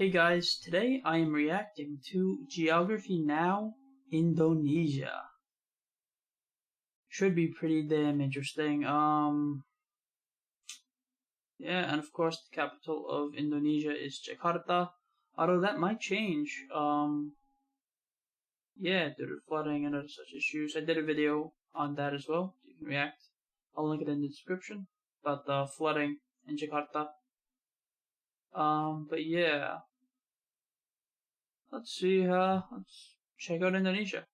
Hey guys, today I am reacting to Geography Now, Indonesia. Should be pretty damn interesting. Yeah, and of course the capital of Indonesia is Jakarta, although that might change. Yeah, due to flooding and other such issues. I did a video on that as well. You can react. I'll link it in the description about the flooding in Jakarta. But yeah. Let's see, let's check out Indonesia.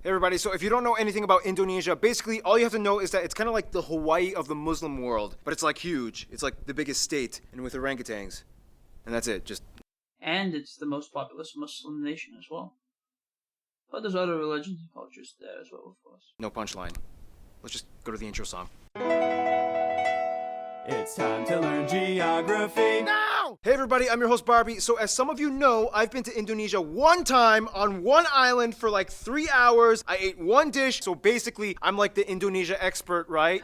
Hey everybody, so if you don't know anything about Indonesia, basically all you have to know is that it's kind of like the Hawaii of the Muslim world, but it's like huge. It's like the biggest state, and with orangutans. And that's it, just... And it's the most populous Muslim nation as well. But there's other religions and cultures there as well, of course. no punchline. Let's just go to the intro song. It's time to learn geography now! Hey everybody, I'm your host Barbie. So as some of you know, I've been to Indonesia one time on one island for like 3 hours. I ate one dish, so basically I'm like the Indonesia expert, right?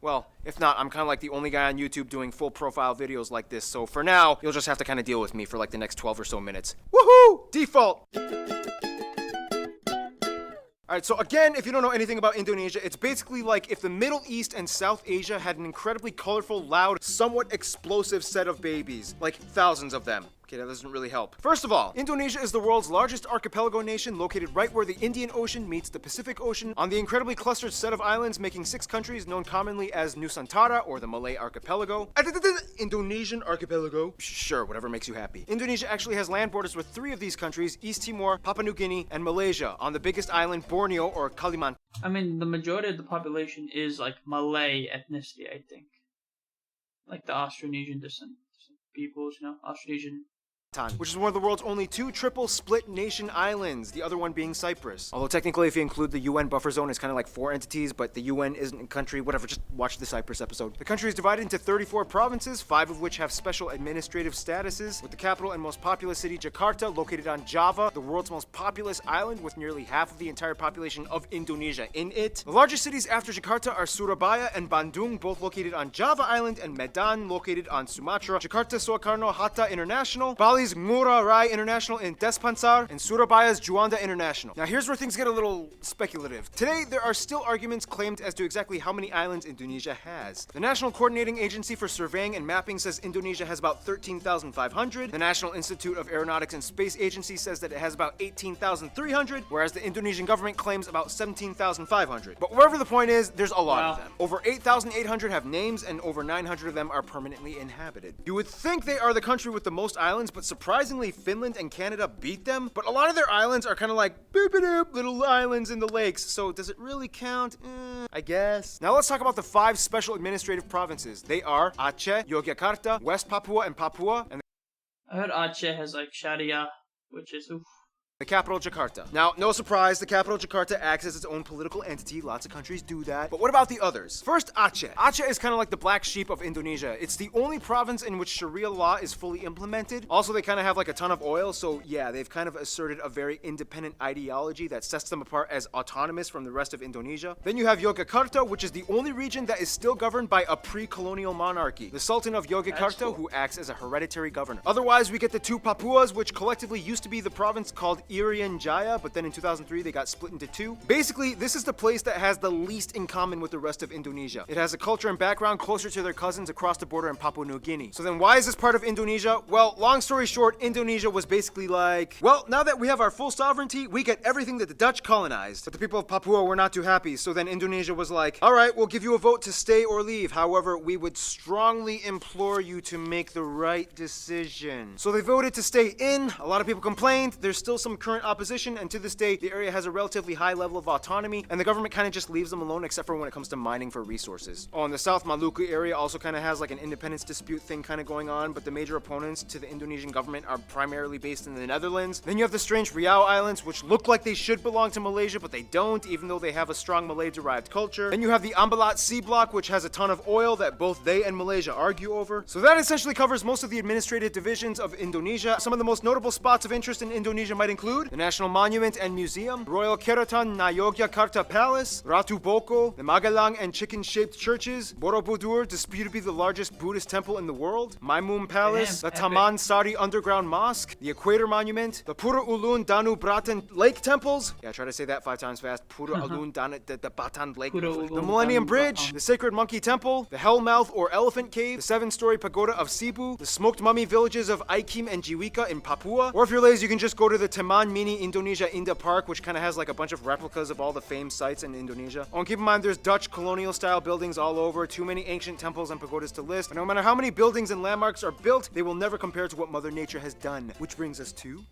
Well, if not, I'm kind of like the only guy on YouTube doing full profile videos like this. So for now, you'll just have to kind of deal with me for like the next 12 or so minutes. Woohoo! Default! Alright, so again, if you don't know anything about Indonesia, it's basically like if the Middle East and South Asia had an incredibly colorful, loud, somewhat explosive set of babies. Like thousands of them. Okay, that doesn't really help. First of all, Indonesia is the world's largest archipelago nation, located right where the Indian Ocean meets the Pacific Ocean, on the incredibly clustered set of islands, making 6 countries known commonly as Nusantara, or the Malay Archipelago. Indonesian Archipelago. Sure, whatever makes you happy. Indonesia actually has land borders with 3 of these countries, East Timor, Papua New Guinea, and Malaysia, on the biggest island, Borneo, or Kalimantan. I mean, the majority of the population is like Malay ethnicity, I think. Like the Austronesian descent peoples, you know, Austronesian. Which is one of the world's only 2 triple split nation islands, the other one being Cyprus. Although technically if you include the UN buffer zone, it's kind of like 4 entities, but the UN isn't a country, whatever, just watch the Cyprus episode. The country is divided into 34 provinces, 5 of which have special administrative statuses, with the capital and most populous city, Jakarta, located on Java, the world's most populous island with nearly half of the entire population of Indonesia in it. The largest cities after Jakarta are Surabaya and Bandung, both located on Java Island, and Medan, located on Sumatra. Jakarta Soekarno-Hatta International, Bali's Ngurah Rai International in Denpasar, and Surabaya's Juanda International. Now here's where things get a little speculative. Today, there are still arguments claimed as to exactly how many islands Indonesia has. The National Coordinating Agency for Surveying and Mapping says Indonesia has about 13,500. The National Institute of Aeronautics and Space Agency says that it has about 18,300, whereas the Indonesian government claims about 17,500. But wherever the point is, there's a lot of them. Over 8,800 have names, and over 900 of them are permanently inhabited. You would think they are the country with the most islands, but surprisingly, Finland and Canada beat them, but a lot of their islands are kind of like boop-a-doop, little islands in the lakes, so does it really count? I guess. Now let's talk about the 5 special administrative provinces. They are Aceh, Yogyakarta, West Papua and Papua, and I heard Aceh has like Sharia, which is oof. the capital, Jakarta. Now, no surprise, the capital, Jakarta, acts as its own political entity. Lots of countries do that. But what about the others? First, Aceh. Aceh is kind of like the black sheep of Indonesia. It's the only province in which Sharia law is fully implemented. Also, they kind of have like a ton of oil, so yeah, they've kind of asserted a very independent ideology that sets them apart as autonomous from the rest of Indonesia. Then you have Yogyakarta, which is the only region that is still governed by a pre-colonial monarchy. The Sultan of Yogyakarta, who acts as a hereditary governor. Otherwise, we get the 2 Papuas, which collectively used to be the province called Irian Jaya, but then in 2003 they got split into 2. Basically, this is the place that has the least in common with the rest of Indonesia. It has a culture and background closer to their cousins across the border in Papua New Guinea. So then why is this part of Indonesia? Well, long story short, Indonesia was basically like, well, now that we have our full sovereignty, we get everything that the Dutch colonized. But the people of Papua were not too happy, so then Indonesia was like, alright, we'll give you a vote to stay or leave. However, we would strongly implore you to make the right decision. So they voted to stay in. A lot of people complained. There's still some current opposition, and to this day, the area has a relatively high level of autonomy, and the government kind of just leaves them alone except for when it comes to mining for resources. Oh, and the South Maluku area also kind of has like an independence dispute thing kind of going on, but the major opponents to the Indonesian government are primarily based in the Netherlands. Then you have the strange Riau Islands, which look like they should belong to Malaysia, but they don't, even though they have a strong Malay-derived culture. Then you have the Ambalat Sea Block, which has a ton of oil that both they and Malaysia argue over. So that essentially covers most of the administrative divisions of Indonesia. Some of the most notable spots of interest in Indonesia might include include the National Monument and Museum, Royal Keraton na Yogyakarta Palace, Ratu Boko, the Magelang and chicken-shaped churches, Borobudur, disputed to be the largest Buddhist temple in the world, Maimun Palace, the Taman Sari Underground Mosque, the Equator Monument, the Pura Ulun Danu Bratan Lake Temples. Yeah, try to say that 5 times fast. Pura Ulun Danu the Batan Lake. The Millennium Bridge, the Sacred Monkey Temple, the Hellmouth or Elephant Cave, the 7-story pagoda of Cebu, the smoked mummy villages of Aikim and Jiwika in Papua. Or if you're lazy, you can just go to the Taman Mini Indonesia Indah Park, which kind of has like a bunch of replicas of all the famed sites in Indonesia. Oh, and keep in mind, there's Dutch colonial style buildings all over, too many ancient temples and pagodas to list. But no matter how many buildings and landmarks are built, they will never compare to what Mother Nature has done. Which brings us to...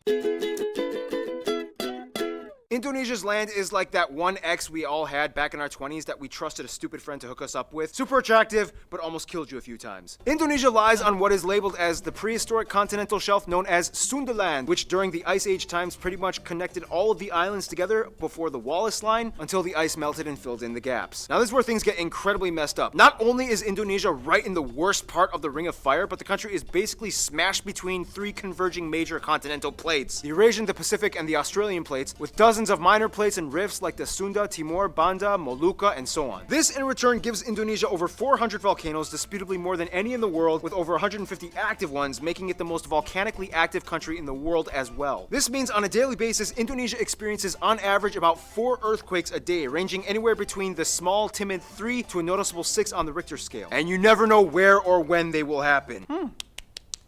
Indonesia's land is like that one ex we all had back in our 20s that we trusted a stupid friend to hook us up with. Super attractive, but almost killed you a few times. Indonesia lies on what is labeled as the prehistoric continental shelf known as Sundaland, which during the Ice Age times pretty much connected all of the islands together before the Wallace Line until the ice melted and filled in the gaps. Now this is where things get incredibly messed up. Not only is Indonesia right in the worst part of the Ring of Fire, but the country is basically smashed between 3 converging major continental plates: the Eurasian, the Pacific, and the Australian plates, with dozens of minor plates and rifts like the Sunda, Timor, Banda, Molucca, and so on. This in return gives Indonesia over 400 volcanoes, disputably more than any in the world, with over 150 active ones, making it the most volcanically active country in the world as well. This means on a daily basis, Indonesia experiences on average about 4 earthquakes a day, ranging anywhere between the small, timid 3 to a noticeable 6 on the Richter scale. And you never know where or when they will happen.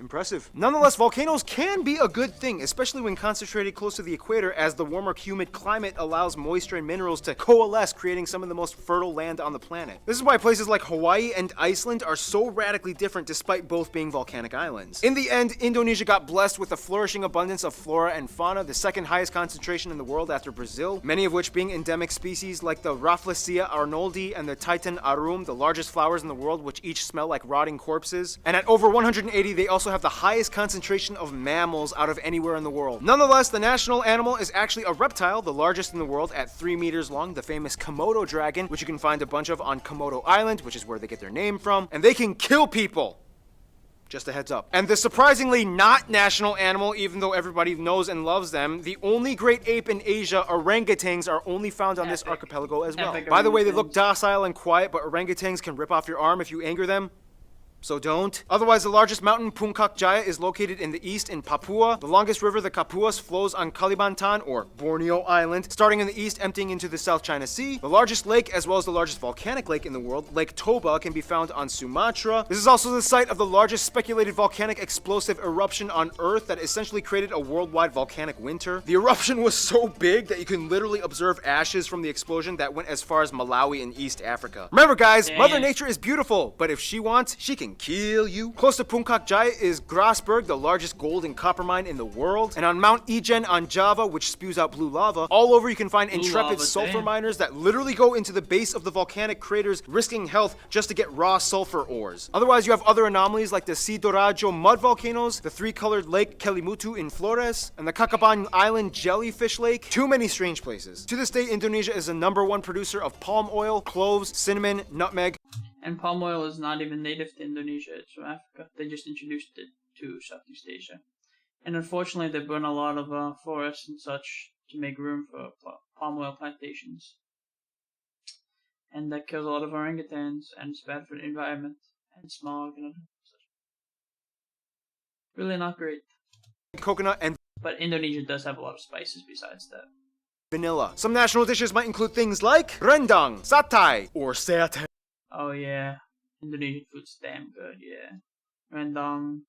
Impressive. Nonetheless, volcanoes can be a good thing, especially when concentrated close to the equator, as the warmer, humid climate allows moisture and minerals to coalesce, creating some of the most fertile land on the planet. This is why places like Hawaii and Iceland are so radically different despite both being volcanic islands. In the end, Indonesia got blessed with a flourishing abundance of flora and fauna, the second highest concentration in the world after Brazil, many of which being endemic species like the Rafflesia arnoldi and the Titan arum, the largest flowers in the world, which each smell like rotting corpses. And at over 180, they also have the highest concentration of mammals out of anywhere in the world. Nonetheless, the national animal is actually a reptile, the largest in the world at 3 meters long, the famous Komodo dragon, which you can find a bunch of on Komodo Island, which is where they get their name from, and they can kill people. Just a heads up. And the surprisingly not national animal, even though everybody knows and loves them, the only great ape in Asia, orangutans, are only found on this archipelago as well. By the way, they look docile and quiet, but orangutans can rip off your arm if you anger them. So don't. Otherwise, the largest mountain, Puncak Jaya, is located in the east in Papua. The longest river, the Kapuas, flows on Kalimantan, or Borneo Island, starting in the east, emptying into the South China Sea. The largest lake, as well as the largest volcanic lake in the world, Lake Toba, can be found on Sumatra. This is also the site of the largest speculated volcanic explosive eruption on Earth that essentially created a worldwide volcanic winter. The eruption was so big that you can literally observe ashes from the explosion that went as far as Malawi in East Africa. Remember guys, Mother Nature is beautiful, but if she wants, she can kill you. Close to Puncak Jaya is Grasberg, the largest gold and copper mine in the world. And on Mount Ijen on Java, which spews out blue lava, all over you can find intrepid sulfur miners that literally go into the base of the volcanic craters, risking health just to get raw sulfur ores. Otherwise, you have other anomalies like the Sidorajo mud volcanoes, the 3-colored Lake Kelimutu in Flores, and the Kakaban Island jellyfish lake. Too many strange places. To this day, Indonesia is the #1 producer of palm oil, cloves, cinnamon, nutmeg. And palm oil is not even native to Indonesia, it's from Africa. They just introduced it to Southeast Asia. And unfortunately, they burn a lot of forests and such to make room for palm oil plantations. And that kills a lot of orangutans, and it's bad for the environment, and smog, and such. Really not great. Coconut and... But Indonesia does have a lot of spices besides that. Vanilla. Some national dishes might include things like rendang, satay, or satay. Oh yeah, Indonesian food's damn good, yeah. Rendang.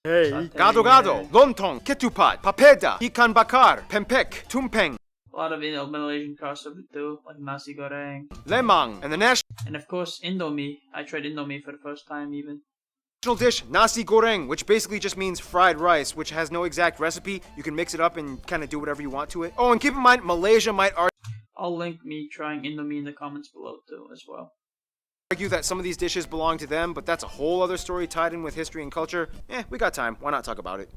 Hey, Satay, gado-gado, lontong, ketupat, papeda, ikan bakar, pempek, tumpeng. A lot of Malaysian crossover too, like nasi goreng. Lemang, and the national And of course, Indomie. I tried Indomie for the first time even. dish, nasi goreng, which basically just means fried rice, which has no exact recipe. You can mix it up and kind of do whatever you want to it. Oh, and keep in mind, Malaysia might I'll link me trying Indomie in the comments below too, as well. argue that some of these dishes belong to them, but that's a whole other story tied in with history and culture. We got time. Why not talk about it?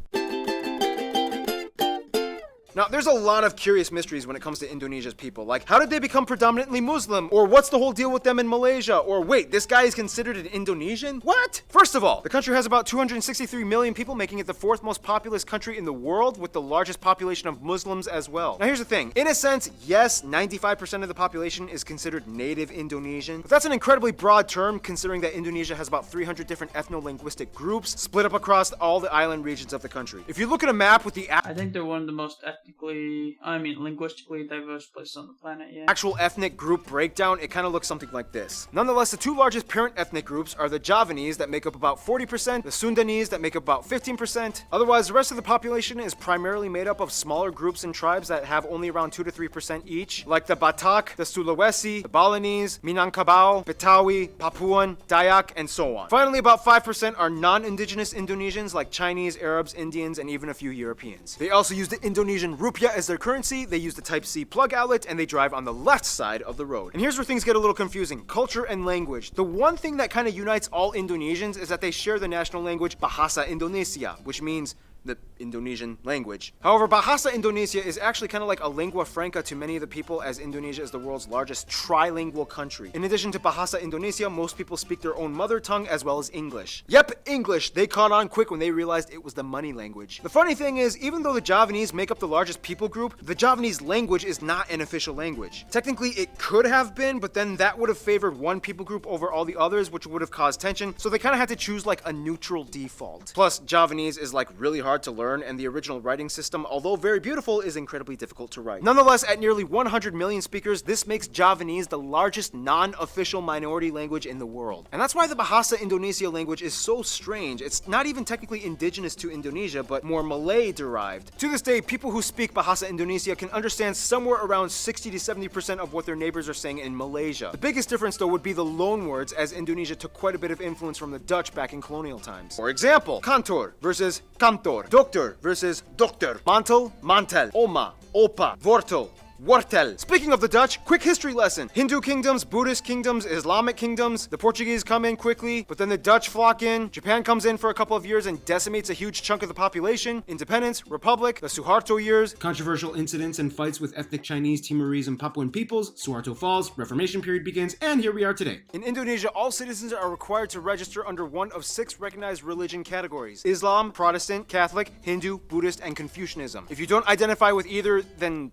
Now, there's a lot of curious mysteries when it comes to Indonesia's people, like how did they become predominantly Muslim? Or what's the whole deal with them in Malaysia? Or wait, this guy is considered an Indonesian? What? First of all, the country has about 263 million people, making it the fourth most populous country in the world, with the largest population of Muslims as well. Now here's the thing, in a sense, yes, 95% of the population is considered native Indonesian, but that's an incredibly broad term considering that Indonesia has about 300 different ethno-linguistic groups split up across all the island regions of the country. If you look at a map with the I think they're one of the most linguistically diverse places on the planet, yeah. actual ethnic group breakdown, it kind of looks something like this. Nonetheless, the two largest parent ethnic groups are the Javanese that make up about 40%, the Sundanese that make up about 15%. Otherwise, the rest of the population is primarily made up of smaller groups and tribes that have only around 2 to 3% each, like the Batak, the Sulawesi, the Balinese, Minangkabau, Betawi, Papuan, Dayak, and so on. Finally, about 5% are non-indigenous Indonesians like Chinese, Arabs, Indians, and even a few Europeans. They also use the Indonesian rupiah as their currency, they use the Type-C plug outlet, and they drive on the left side of the road. And here's where things get a little confusing. Culture and language. The one thing that kind of unites all Indonesians is that they share the national language Bahasa Indonesia, which means the Indonesian language. However, Bahasa Indonesia is actually kind of like a lingua franca to many of the people, as Indonesia is the world's largest trilingual country. In addition to Bahasa Indonesia, most people speak their own mother tongue as well as English. Yep, English. They caught on quick when they realized it was the money language. The funny thing is, even though the Javanese make up the largest people group, the Javanese language is not an official language. Technically, it could have been, but then that would have favored one people group over all the others, which would have caused tension, so they kind of had to choose like a neutral default. Plus, Javanese is like really hard to learn, and the original writing system, although very beautiful, is incredibly difficult to write. Nonetheless, at nearly 100 million speakers, this makes Javanese the largest non-official minority language in the world. And that's why the Bahasa Indonesia language is so strange. It's not even technically indigenous to Indonesia, but more Malay-derived. To this day, people who speak Bahasa Indonesia can understand somewhere around 60 to 70% of what their neighbors are saying in Malaysia. The biggest difference, though, would be the loan words, as Indonesia took quite a bit of influence from the Dutch back in colonial times. For example, kantor versus kantor, doctor versus doctor, mantel, mantel, oma, opa, wortel, wortel. Speaking of the Dutch, quick history lesson. Hindu kingdoms, Buddhist kingdoms, Islamic kingdoms. The Portuguese come in quickly, but then the Dutch flock in. Japan comes in for a couple of years and decimates a huge chunk of the population. Independence, Republic, the Suharto years. Controversial incidents and fights with ethnic Chinese, Timorese, and Papuan peoples. Suharto falls, Reformation period begins, and here we are today. In Indonesia, all citizens are required to register under one of 6 recognized religion categories: Islam, Protestant, Catholic, Hindu, Buddhist, and Confucianism. If you don't identify with either, then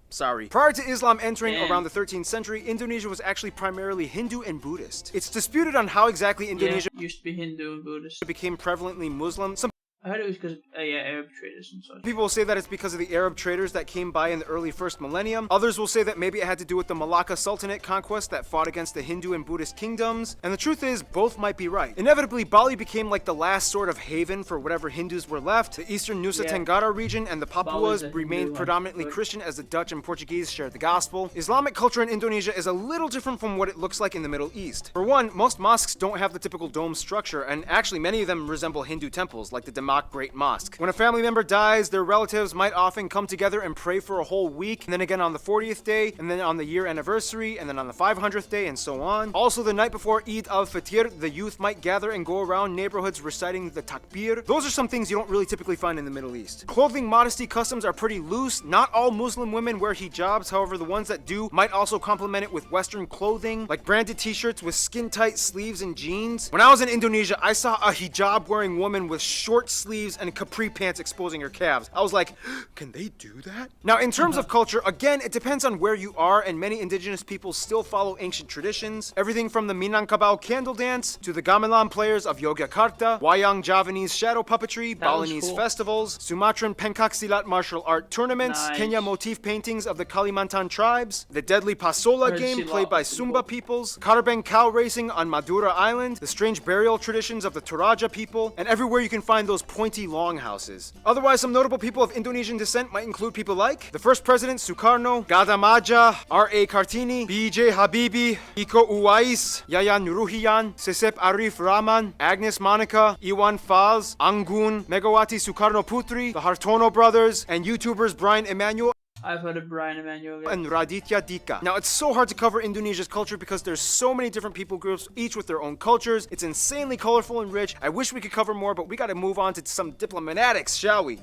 sorry. Prior to Islam entering around the 13th century, Indonesia was actually primarily Hindu and Buddhist. It's disputed on how exactly Indonesia used to be Hindu and Buddhist. became prevalently Muslim. Some I heard it was because of Arab traders and such. people will say that it's because of the Arab traders that came by in the early first millennium. Others will say that maybe it had to do with the Malacca Sultanate conquest that fought against the Hindu and Buddhist kingdoms. And the truth is, both might be right. Inevitably, Bali became like the last sort of haven for whatever Hindus were left. The eastern Nusa Tenggara region and the Papuas remained predominantly Christian, as the Dutch and Portuguese shared the gospel. Islamic culture in Indonesia is a little different from what it looks like in the Middle East. For one, most mosques don't have the typical dome structure, and actually many of them resemble Hindu temples, like the Demak Great Mosque. When a family member dies, their relatives might often come together and pray for a whole week, and then again on the 40th day, and then on the year anniversary, and then on the 500th day, and so on. Also, the night before Eid al-Fitr, the youth might gather and go around neighborhoods reciting the takbir. Those are some things you don't really typically find in the Middle East. Clothing modesty customs are pretty loose. Not all Muslim women wear hijabs, however, the ones that do might also complement it with Western clothing, like branded t-shirts with skin-tight sleeves and jeans. When I was in Indonesia, I saw a hijab-wearing woman with short sleeves and capri pants exposing her calves. I was like, can they do that? Now, in terms of culture, again, it depends on where you are, and many indigenous peoples still follow ancient traditions. Everything from the Minangkabau candle dance to the gamelan players of Yogyakarta, Wayang Javanese shadow puppetry, Balinese festivals, Sumatran pencaksilat martial art tournaments, Kenya motif paintings of the Kalimantan tribes, the deadly Pasola game played by Sumba peoples, Karbeng cow racing on Madura Island, the strange burial traditions of the Toraja people, and everywhere you can find those pointy longhouses. Otherwise, some notable people of Indonesian descent might include people like the first president Sukarno, Gada Maja, R.A. Kartini, B.J. Habibie, Iko Uwais, Yayan Ruhian, Sesep Arif Rahman, Agnes Monica, Iwan Fals, Anggun, Megawati Sukarno Putri, the Hartono brothers, and YouTubers Brian Emanuel I've heard of Brian Emanuel. and Raditya Dika. Now, it's so hard to cover Indonesia's culture because there's so many different people groups, each with their own cultures. It's insanely colorful and rich. I wish we could cover more, but we gotta move on to some diplomatics, shall we?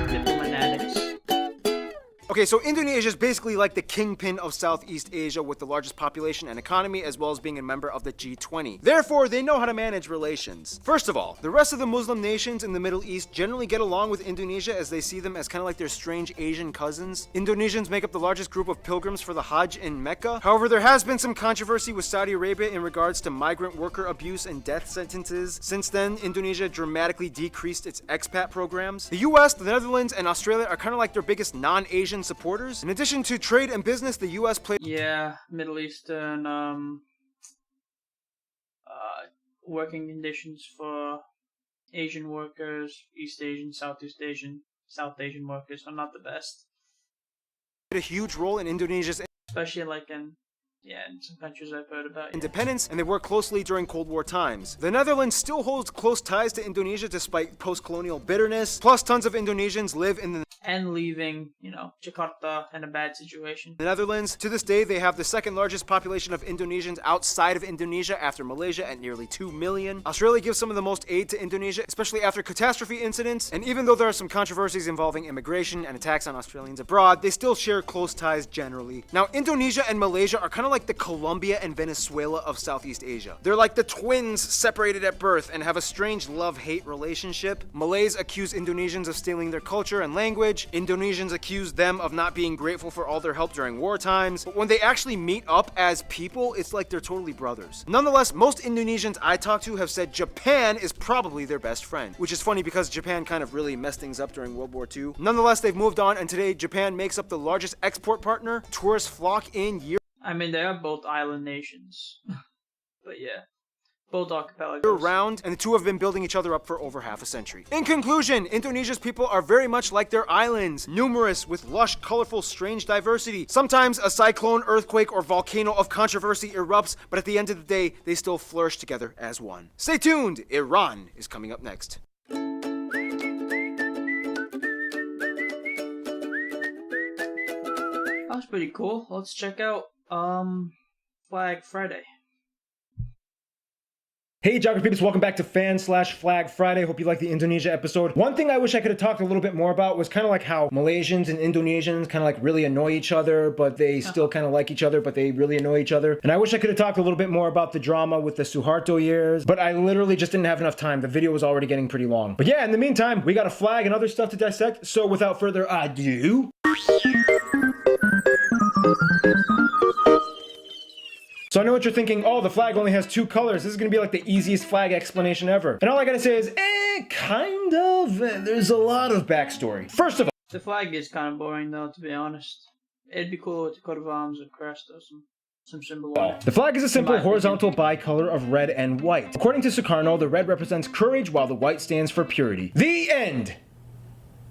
Diplomatics. Okay, so Indonesia is basically like the kingpin of Southeast Asia with the largest population and economy, as well as being a member of the G20. Therefore, they know how to manage relations. First of all, the rest of the Muslim nations in the Middle East generally get along with Indonesia as they see them as kind of like their strange Asian cousins. Indonesians make up the largest group of pilgrims for the Hajj in Mecca. However, there has been some controversy with Saudi Arabia in regards to migrant worker abuse and death sentences. Since then, Indonesia dramatically decreased its expat programs. The US, the Netherlands, and Australia are kind of like their biggest non-Asian supporters. In addition to trade and business, the US plays Middle Eastern working conditions for Asian workers, East Asian, Southeast Asian, South Asian workers are not the best. a huge role in Indonesia's Especially like in some countries I've heard about. independence, and they worked closely during Cold War times. The Netherlands still holds close ties to Indonesia despite post-colonial bitterness. Plus, tons of Indonesians live in the And leaving, Jakarta in a bad situation. Netherlands. To this day, they have the second largest population of Indonesians outside of Indonesia after Malaysia at nearly 2 million. Australia gives some of the most aid to Indonesia, especially after catastrophe incidents. And even though there are some controversies involving immigration and attacks on Australians abroad, they still share close ties generally. Now, Indonesia and Malaysia are kind of like the Colombia and Venezuela of Southeast Asia. They're like the twins separated at birth and have a strange love-hate relationship. Malays accuse Indonesians of stealing their culture and language. Indonesians accuse them of not being grateful for all their help during war times. But when they actually meet up as people, it's like they're totally brothers. Nonetheless, most Indonesians I talked to have said Japan is probably their best friend, which is funny because Japan kind of really messed things up during World War II. Nonetheless, they've moved on, and today Japan makes up the largest export partner. Tourists flock in year I mean, they are both island nations. But yeah, both archipelagos. round, and the two have been building each other up for over half a century. In conclusion, Indonesia's people are very much like their islands, numerous with lush, colorful, strange diversity. Sometimes a cyclone, earthquake, or volcano of controversy erupts, but at the end of the day, they still flourish together as one. Stay tuned, Iran is coming up next. That was pretty cool. Let's check out Flag Friday. Hey Geography peeps, welcome back to Fan/Flag Friday. Hope you liked the Indonesia episode. One thing I wish I could have talked a little bit more about was kind of like how Malaysians and Indonesians kind of like really annoy each other, but they still kind of like each other, but they really annoy each other. And I wish I could have talked a little bit more about the drama with the Suharto years, but I literally just didn't have enough time. The video was already getting pretty long. But yeah, in the meantime, we got a flag and other stuff to dissect. So without further ado... So I know what you're thinking, oh, the flag only has 2 colors. This is gonna be like the easiest flag explanation ever. And all I gotta say is, kind of. There's a lot of backstory. First of all, The flag is kind of boring though, to be honest. It'd be cool with a coat of arms, a crest, or some symbol on it. the flag is a simple horizontal bicolor of red and white. According to Sukarno, the red represents courage while the white stands for purity. The end!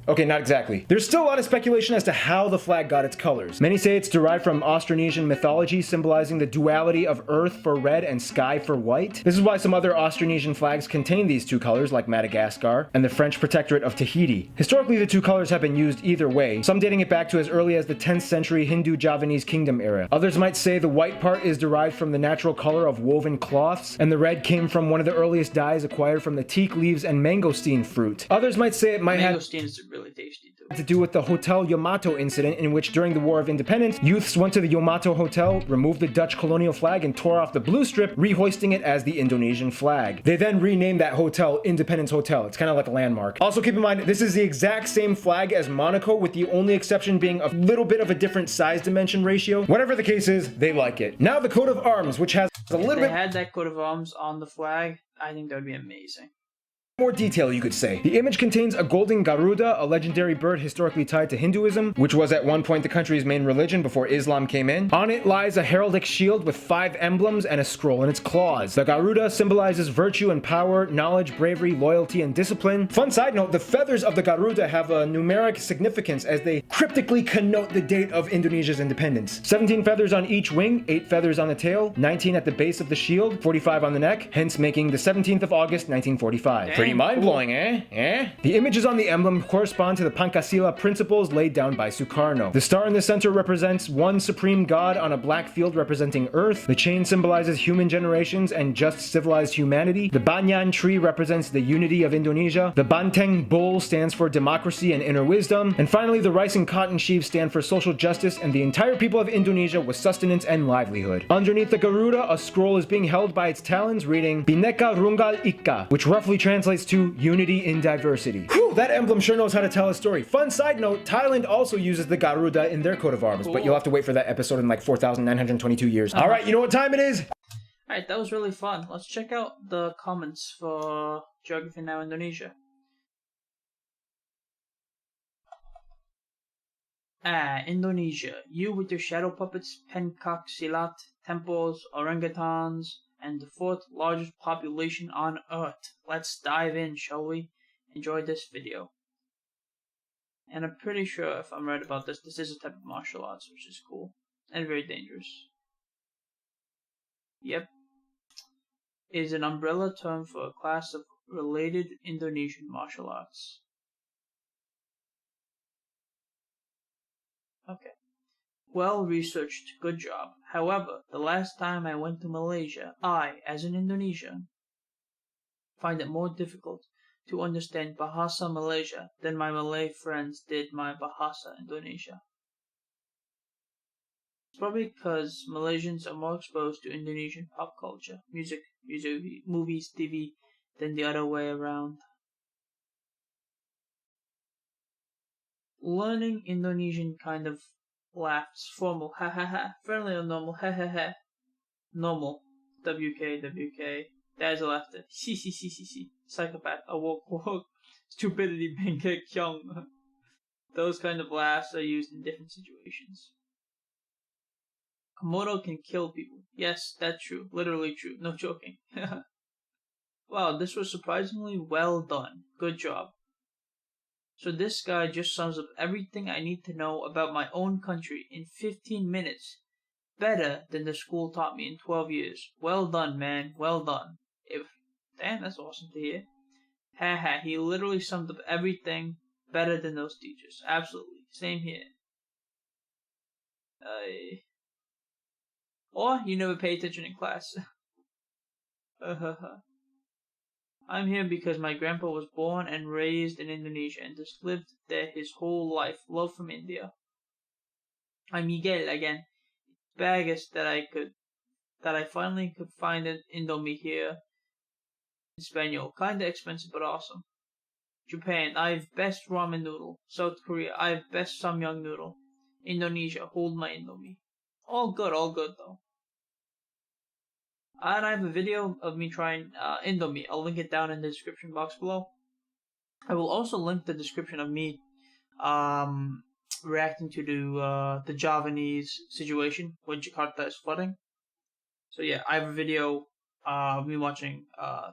Okay, not exactly. There's still a lot of speculation as to how the flag got its colors. Many say it's derived from Austronesian mythology, symbolizing the duality of earth for red and sky for white. This is why some other Austronesian flags contain these 2 colors, like Madagascar and the French Protectorate of Tahiti. Historically, the 2 colors have been used either way, some dating it back to as early as the 10th century Hindu Javanese kingdom era. Others might say the white part is derived from the natural color of woven cloths, and the red came from one of the earliest dyes acquired from the teak leaves and mangosteen fruit. Others might say it might have Mangosteen is really tasty too. to do with the Hotel Yamato incident, in which during the War of Independence, youths went to the Yamato Hotel, removed the Dutch colonial flag, and tore off the blue strip, rehoisting it as the Indonesian flag. They then renamed that hotel Independence Hotel. It's kind of like a landmark. Also keep in mind, this is the exact same flag as Monaco, with the only exception being a little bit of a different size dimension ratio. Whatever the case is, they like it. Now the coat of arms, which has a little If bit they had that coat of arms on the flag, I think that would be amazing. more detail, you could say. The image contains a golden Garuda, a legendary bird historically tied to Hinduism, which was at one point the country's main religion before Islam came in. On it lies a heraldic shield with 5 emblems and a scroll in its claws. The Garuda symbolizes virtue and power, knowledge, bravery, loyalty, and discipline. Fun side note, the feathers of the Garuda have a numeric significance as they cryptically connote the date of Indonesia's independence. 17 feathers on each wing, 8 feathers on the tail, 19 at the base of the shield, 45 on the neck, hence making the 17th of August, 1945. Pretty Pretty mind-blowing, eh? The images on the emblem correspond to the Pancasila principles laid down by Sukarno. The star in the center represents one supreme god on a black field representing Earth. The chain symbolizes human generations and just civilized humanity. The banyan tree represents the unity of Indonesia. The banteng bull stands for democracy and inner wisdom. And finally, the rice and cotton sheaves stand for social justice and the entire people of Indonesia with sustenance and livelihood. Underneath the Garuda, a scroll is being held by its talons reading Bhinneka Tunggal Ika, which roughly translates to unity in diversity. Whew, that emblem sure knows how to tell a story. Fun side note, Thailand also uses the Garuda in their coat of arms, but you'll have to wait for that episode in like 4,922 years. Alright, you know what time it is? Alright, that was really fun. Let's check out the comments for Geography Now Indonesia. Indonesia. You with your shadow puppets, pencak silat, temples, orangutans, and the fourth largest population on Earth. Let's dive in, shall we? Enjoy this video. And I'm pretty sure, if I'm right about this, this is a type of martial arts, which is cool. And very dangerous. Yep. Is an umbrella term for a class of related Indonesian martial arts. Okay. Well researched, good job. However, the last time I went to Malaysia, I, as an Indonesian, find it more difficult to understand Bahasa Malaysia than my Malay friends did my Bahasa Indonesia. It's probably because Malaysians are more exposed to Indonesian pop culture, music, movies, TV, than the other way around. Learning Indonesian kind of laughs, formal, ha ha ha, friendly or normal, ha ha ha, normal, WK, there's a laughter, si, psychopath, walk, stupidity, bangkek, kyung. Those kind of laughs are used in different situations. Komodo can kill people. Yes, that's true, literally true, no joking. Wow, this was surprisingly well done, good job. So this guy just sums up everything I need to know about my own country in 15 minutes. Better than the school taught me in 12 years. Well done, man. Well done. Damn, that's awesome to hear. Haha, he literally summed up everything better than those teachers. Absolutely. Same here. Or you never pay attention in class. I'm here because my grandpa was born and raised in Indonesia and just lived there his whole life. Love from India. I'm Miguel again. Bagus that I finally could find an Indomie here in Spaniel. Kinda expensive but awesome. Japan, I have best ramen noodle. South Korea, I have best samyang noodle. Indonesia, hold my Indomie. All good though. And I have a video of me trying Indomie. I'll link it down in the description box below. I will also link the description of me reacting to the Javanese situation when Jakarta is flooding. So yeah, I have a video of me watching a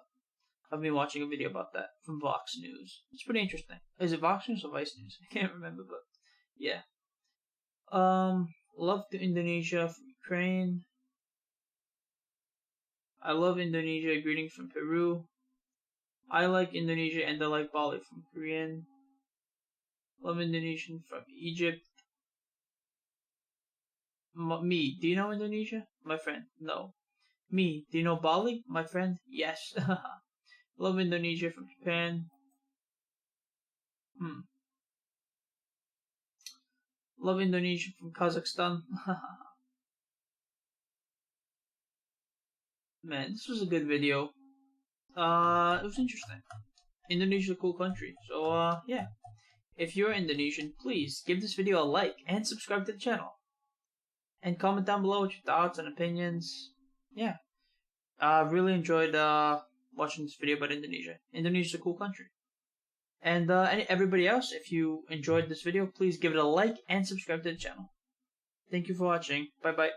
video about that from Vox News. It's pretty interesting. Is it Vox News or Vice News? I can't remember, but yeah. Love to Indonesia from Ukraine. I love Indonesia. Greetings from Peru. I like Indonesia and I like Bali from Korean. Love Indonesian from Egypt. Me, do you know Indonesia? My friend, no. Me, do you know Bali? My friend, yes. Love Indonesia from Japan. Love Indonesia from Kazakhstan. Man, this was a good video. It was interesting. Indonesia's a cool country. So, yeah. If you're Indonesian, please give this video a like and subscribe to the channel. And comment down below with your thoughts and opinions. Yeah. I really enjoyed watching this video about Indonesia. Indonesia's a cool country. And everybody else, if you enjoyed this video, please give it a like and subscribe to the channel. Thank you for watching. Bye bye.